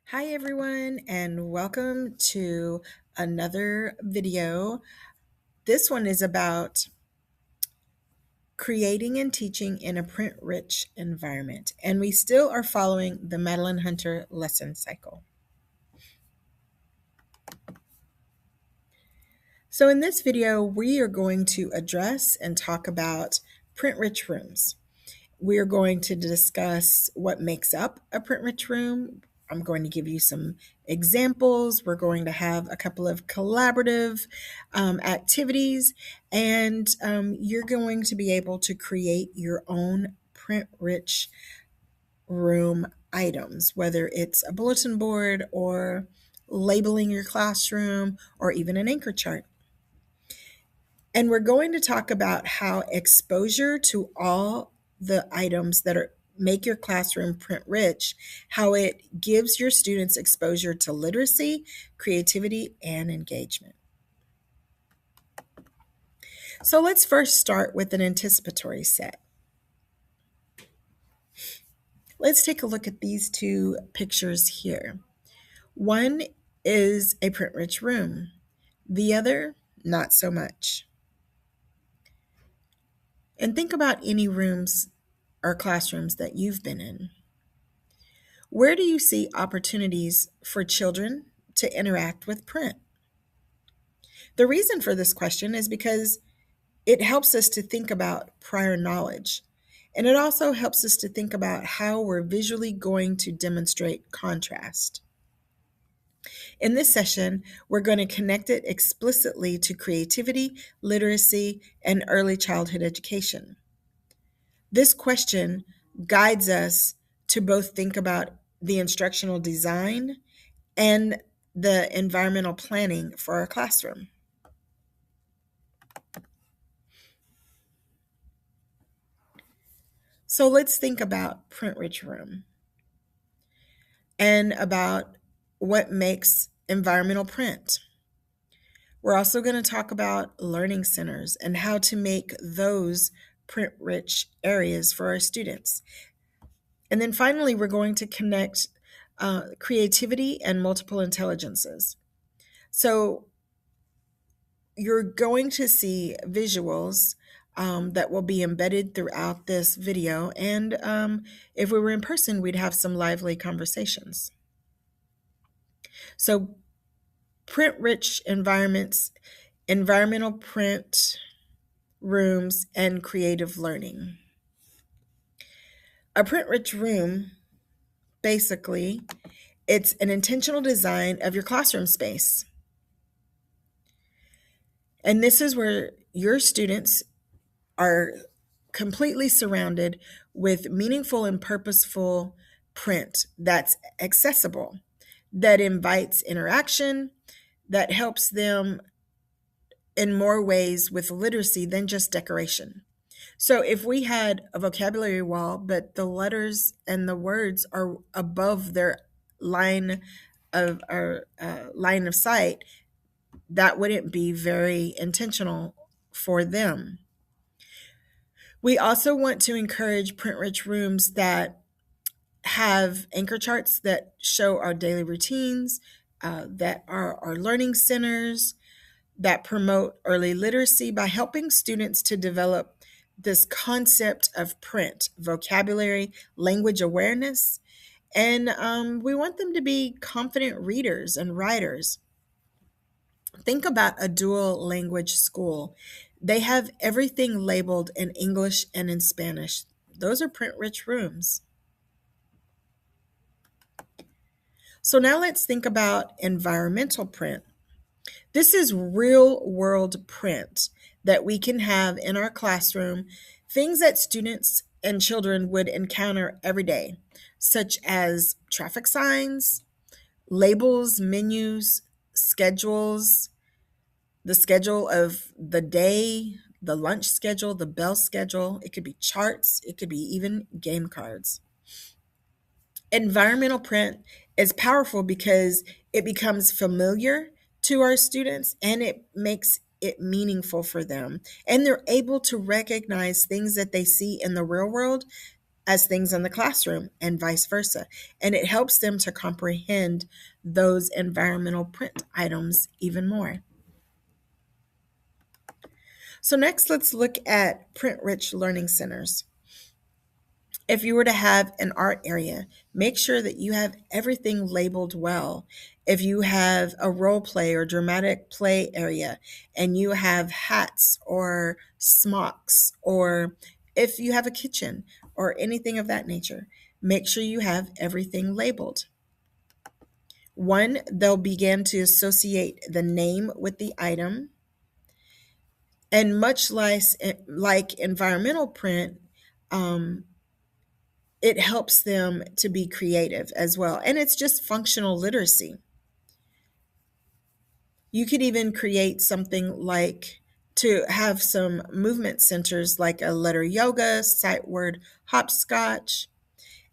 Hi everyone and welcome to another video. This one is about creating and teaching in a print-rich environment, and we still are following the Madeline Hunter lesson cycle. So in this video, we are going to address and talk about print-rich rooms. We are going to discuss what makes up a print-rich room. I'm going to give you some examples. We're going to have a couple of collaborative activities, and you're going to be able to create your own print-rich room items, whether it's a bulletin board or labeling your classroom or even an anchor chart. And we're going to talk about how exposure to all the items that make your classroom print rich, how it gives your students exposure to literacy, creativity, and engagement. So let's first start with an anticipatory set. Let's take a look at these two pictures here. One is a print rich room, the other, not so much. And think about any rooms or classrooms that you've been in. Where do you see opportunities for children to interact with print? The reason for this question is because it helps us to think about prior knowledge, and it also helps us to think about how we're visually going to demonstrate contrast. In this session, we're going to connect it explicitly to creativity, literacy, and early childhood education. This question guides us to both think about the instructional design and the environmental planning for our classroom. So let's think about print-rich room and about what makes environmental print. We're also going to talk about learning centers and how to make those print-rich areas for our students. And then finally, we're going to connect creativity and multiple intelligences. So you're going to see visuals that will be embedded throughout this video. And if we were in person, we'd have some lively conversations. So print-rich environments, environmental print rooms, and creative learning. A print-rich room, basically, it's an intentional design of your classroom space. And this is where your students are completely surrounded with meaningful and purposeful print that's accessible, that invites interaction, that helps them in more ways with literacy than just decoration. So if we had a vocabulary wall, but the letters and the words are above their line of sight, that wouldn't be very intentional for them. We also want to encourage print-rich rooms that have anchor charts that show our daily routines, that are our learning centers, that promote early literacy by helping students to develop this concept of print, vocabulary, language awareness, and we want them to be confident readers and writers. Think about a dual language school. They have everything labeled in English and in Spanish. Those are print-rich rooms. So now let's think about environmental print. This is real-world print that we can have in our classroom, things that students and children would encounter every day, such as traffic signs, labels, menus, schedules, the schedule of the day, the lunch schedule, the bell schedule. It could be charts. It could be even game cards. Environmental print is powerful because it becomes familiar to our students and it makes it meaningful for them. And they're able to recognize things that they see in the real world as things in the classroom and vice versa. And it helps them to comprehend those environmental print items even more. So next, let's look at print-rich learning centers. If you were to have an art area, make sure that you have everything labeled well. If you have a role play or dramatic play area and you have hats or smocks, or if you have a kitchen or anything of that nature, make sure you have everything labeled. One, they'll begin to associate the name with the item. And much like environmental print, um, it helps them to be creative as well. And it's just functional literacy. You could even create something like to have some movement centers like a letter yoga, sight word hopscotch,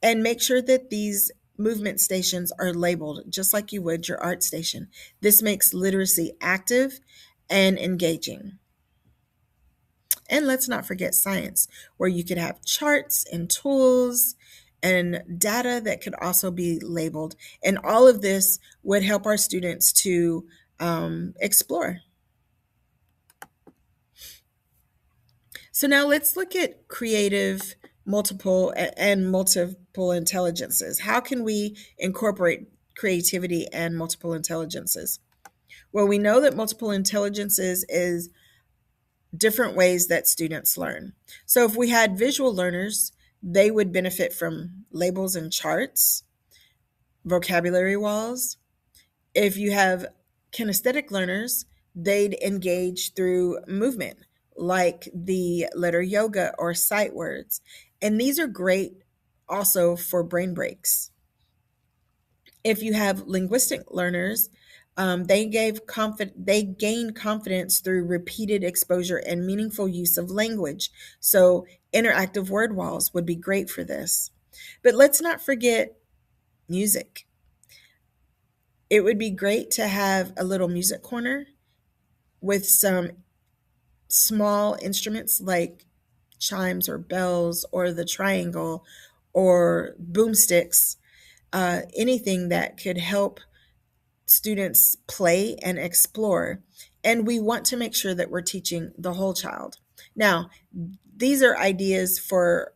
and make sure that these movement stations are labeled just like you would your art station. This makes literacy active and engaging. And let's not forget science, where you could have charts and tools and data that could also be labeled. And all of this would help our students to explore. So now let's look at creative multiple intelligences. How can we incorporate creativity and multiple intelligences? Well, we know that multiple intelligences is different ways that students learn. So if we had visual learners, they would benefit from labels and charts, vocabulary walls. If you have kinesthetic learners, they'd engage through movement, like the letter yoga or sight words. And these are great also for brain breaks. If you have linguistic learners, they gain confidence through repeated exposure and meaningful use of language. So interactive word walls would be great for this. But let's not forget music. It would be great to have a little music corner with some small instruments like chimes or bells or the triangle or boomsticks, anything that could help students play and explore. And we want to make sure that we're teaching the whole child. Now, these are ideas for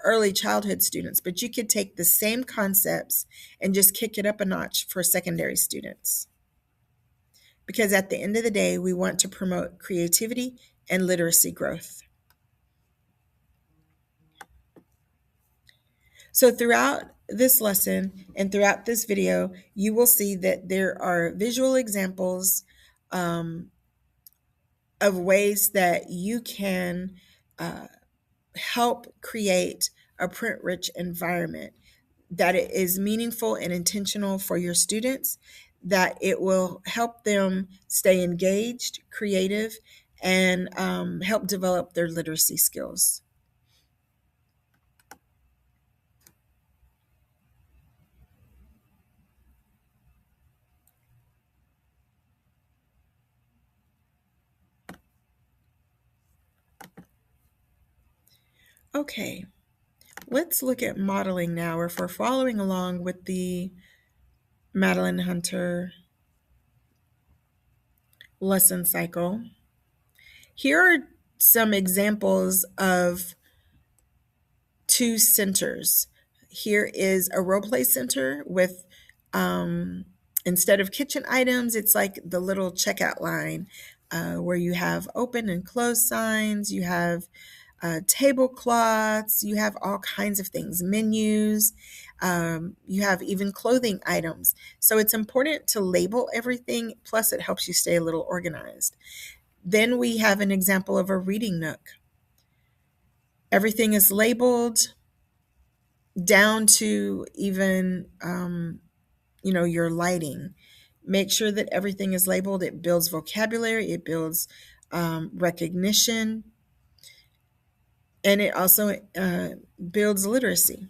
early childhood students, but you could take the same concepts and just kick it up a notch for secondary students. Because at the end of the day, we want to promote creativity and literacy growth. So throughout this lesson and throughout this video, you will see that there are visual examples of ways that you can help create a print-rich environment, that it is meaningful and intentional for your students, that it will help them stay engaged, creative, and help develop their literacy skills. Okay, let's look at modeling now, or if we're following along with the Madeline Hunter lesson cycle. Here are some examples of two centers. Here is a role play center with, instead of kitchen items, it's like the little checkout line where you have open and close signs, you have tablecloths, you have all kinds of things, menus, you have even clothing items. So it's important to label everything, plus it helps you stay a little organized. Then we have an example of a reading nook. Everything is labeled down to even, your lighting. Make sure that everything is labeled. It builds vocabulary, it builds recognition, and it also builds literacy.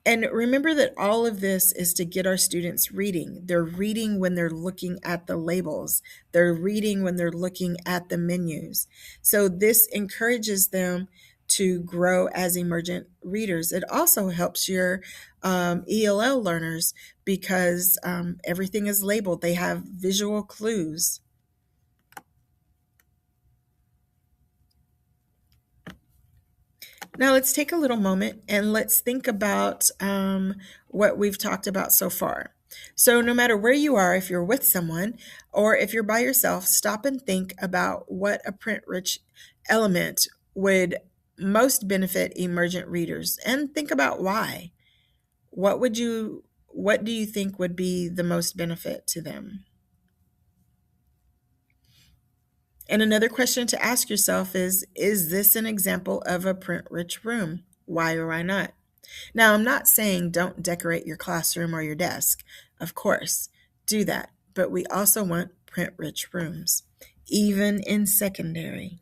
And remember that all of this is to get our students reading. They're reading when they're looking at the labels. They're reading when they're looking at the menus. So this encourages them to grow as emergent readers. It also helps your ELL learners because everything is labeled, they have visual clues. Now, let's take a little moment and let's think about what we've talked about so far. So, no matter where you are, if you're with someone or if you're by yourself, stop and think about what a print rich element would most benefit emergent readers and think about why. What do you think would be the most benefit to them? And another question to ask yourself is this an example of a print rich room? Why or why not? Now, I'm not saying don't decorate your classroom or your desk. Of course, do that. But we also want print rich rooms, even in secondary.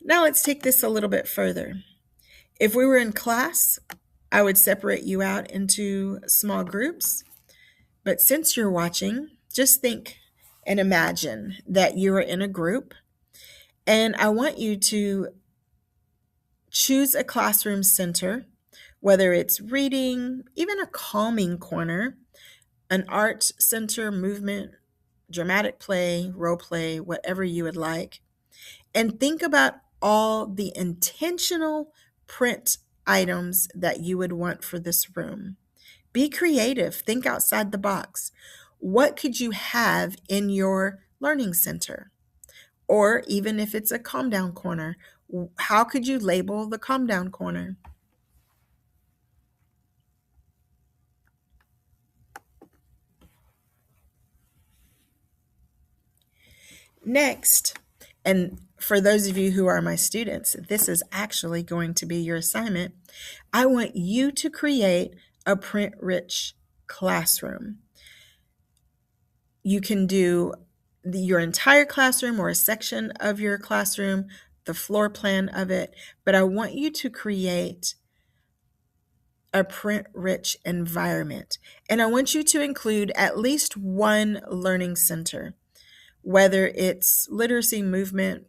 Now, let's take this a little bit further. If we were in class, I would separate you out into small groups. But since you're watching, just think and imagine that you are in a group. And I want you to choose a classroom center, whether it's reading, even a calming corner, an art center, movement, dramatic play, role play, whatever you would like. And think about all the intentional print items that you would want for this room. Be creative, think outside the box. What could you have in your learning center? Or even if it's a calm down corner, how could you label the calm down corner? Next, and for those of you who are my students, this is actually going to be your assignment. I want you to create a print rich classroom. You can do your entire classroom or a section of your classroom, the floor plan of it, but I want you to create a print rich environment. And I want you to include at least one learning center, whether it's literacy, movement,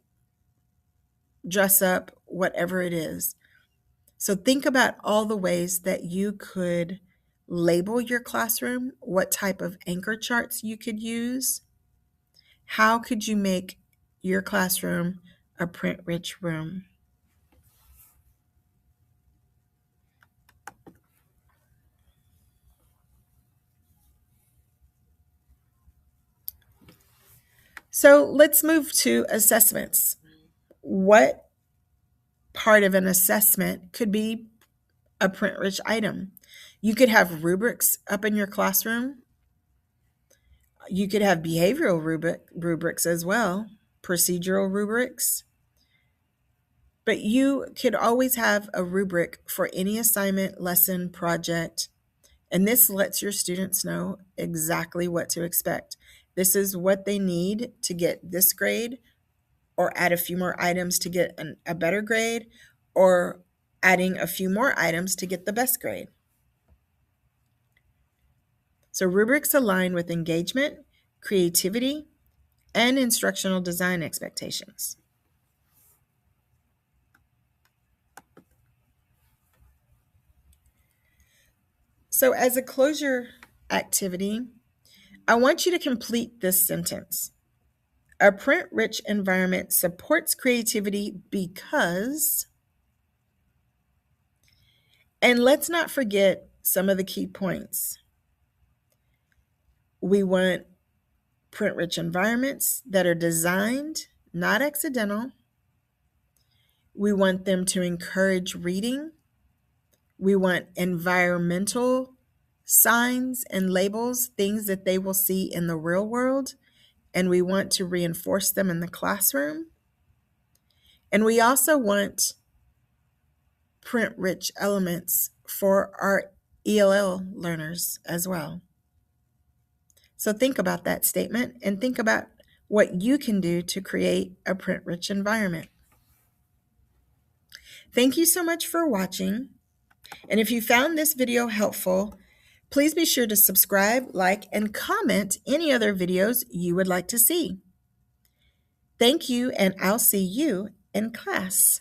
dress up, whatever it is. So think about all the ways that you could label your classroom, what type of anchor charts you could use. How could you make your classroom a print rich room? So let's move to assessments. What part of an assessment could be a print rich item? You could have rubrics up in your classroom. You could have behavioral rubrics as well, procedural rubrics. But you could always have a rubric for any assignment, lesson, project, and this lets your students know exactly what to expect. This is what they need to get this grade, or add a few more items to get a better grade, or adding a few more items to get the best grade. So rubrics align with engagement, creativity, and instructional design expectations. So as a closure activity, I want you to complete this sentence. A print-rich environment supports creativity because, and let's not forget some of the key points. We want print-rich environments that are designed, not accidental. We want them to encourage reading. We want environmental signs and labels, things that they will see in the real world, and we want to reinforce them in the classroom. And we also want print-rich elements for our ELL learners as well. So think about that statement and think about what you can do to create a print-rich environment. Thank you so much for watching. And if you found this video helpful, please be sure to subscribe, like, and comment any other videos you would like to see. Thank you, and I'll see you in class.